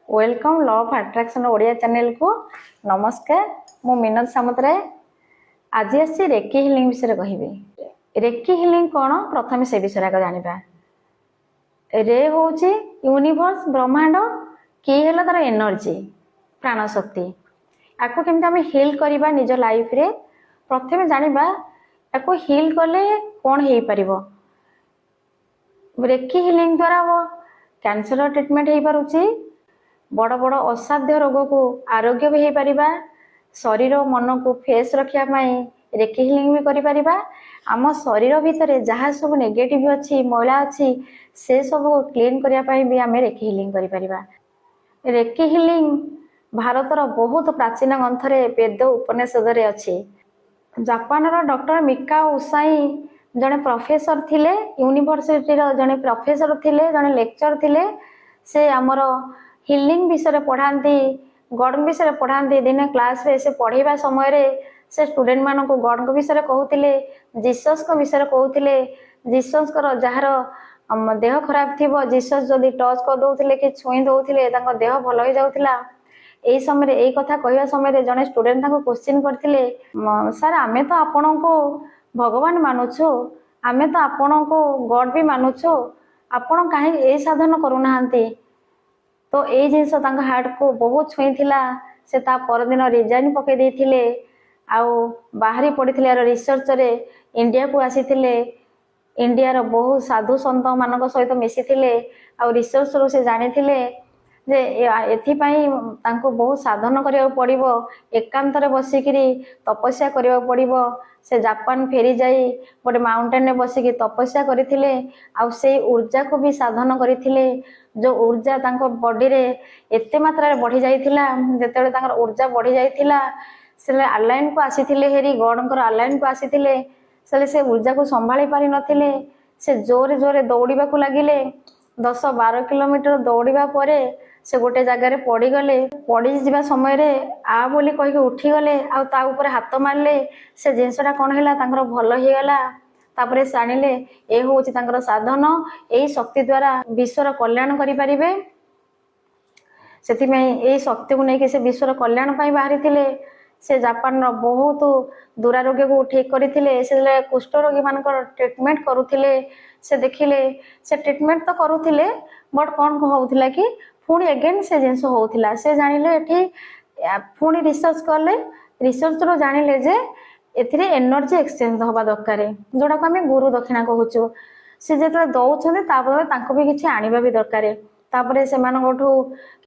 Welcome law of attraction Odia channel को नमस्कार। मु मिनत सामंतराय आज आसी रेकी हिलिंग विषय कहबी। रेकी हिलिंग कौन प्रथम से विषय जाना। रे हूँ यूनिवर्स ब्रह्मांड की है तार एनर्जी प्राण शक्ति आपको केमती आम हिल करवा निज लाइफ रे प्रथम जाना आपको हिल कले कौन हो पार। रेकी हिलिंग द्वारा कैंसर ट्रीटमेंट हो पारुची, बड़ बड़ असाध्य रोग को आरोग्य भी हो पारिबा, शरीर मन को फ्रेश रखापी रेकी हिलिंग भी करि आम शरीर भितर जहाँ सब नेगेटिव अच्छी मैला अच्छी से सब क्लीन करने भी आम रेकी हिलिंग करिपरिबा। रेकी हिलिंग भारतर बहुत प्राचीन ग्रंथरे वेद उपनिषद अच्छी। जापान डॉक्टर मिका उसाई जड़े प्रोफेसर थिले, यूनिवर्सिटी जड़े प्रोफेसर थिले, जड़े लेक्चर थिले। से आमर हिलिंग विषय पढ़ाती, गॉड विषय पढ़ाती। दिने क्लास रे से पढ़ाइबा समय रे से स्टूडेंट मान को गॉड को विषय कहते, जीसस को विषय कहते। जीसस जार देह खराब थी जीसस जदि टच कर दौले कि छुई दौले देह भल हो जाऊला। यही समय यही कथा कहवा समय जड़े स्टूडेंट क्वेश्चन करते, सर आमे तो आपण को भगवान मानुछु, आमे तो आपण को गॉड भी मानुछु, आपण कहीं ए साधन करूना। तो ये जिनस हार्ट को बहुत छुई थिला। से ता परदिन रिजाइन पकई देथिले आउ बाहरी पड़ते रिसर्च रे इंडिया को आसीथिले। इंडिया रो बहुत साधु संत मान सहित मिसी आउ रिसर्च रो से जानिथिले जे एथिपाई तांको बहुत साधन करिया पड़िबो, एकांतरे बसिकिरी तपस्या करिया पड़िबो। से जापान फेरी जाई गोटे माउंटेन रे बसिकी तपस्या करथिले आउ से ऊर्जा को भी साधन करथिले। जो ऊर्जा तांको बॉडी रे एते मात्रा रे बढ़ी जाइथिला, जेतेबे तांकर ऊर्जा बढ़ी जाइथिला से अलाइन को आसीथिले, हेरी गॉडंकर अलाइन को आसीथिले। से ऊर्जा को संभाली पारि नथिले। से जोरे जोरे दौड़िबा को लागिले। 10-12 किलोमीटर दौड़िबा परे से गोटे जगार पड़गले। पड़ जा समय रे आ बोली कहीकि उठीगले आ ता ऊपर हाथ मारले। से जिनसटा कौन है भल हो गला। तापरे जानिले ए हूँ साधन, यही शक्ति द्वारा विश्वर कल्याण करें। से शक्ति को लेकिन से विश्वर कल्याण बाहरी थिले। से जापान बहुत दुरारोग्य को ठीक करते। से कुष्ठ रोगी मान ट्रीटमेंट करुले। से देखिले से ट्रीटमेंट तो करुले बट कौन होता कि पुणी एगेन से जिनस होता। से जानिले एठी पुणी रिसर्च कले, रिसर्च रो जानिले जे एथिरे एनर्जी एक्सचेंज हवा दरकार, जोड़ा को आम गुरु दक्षिणा कहूँ। से जो दौरान भी किसी आने भी दरकार। तापर से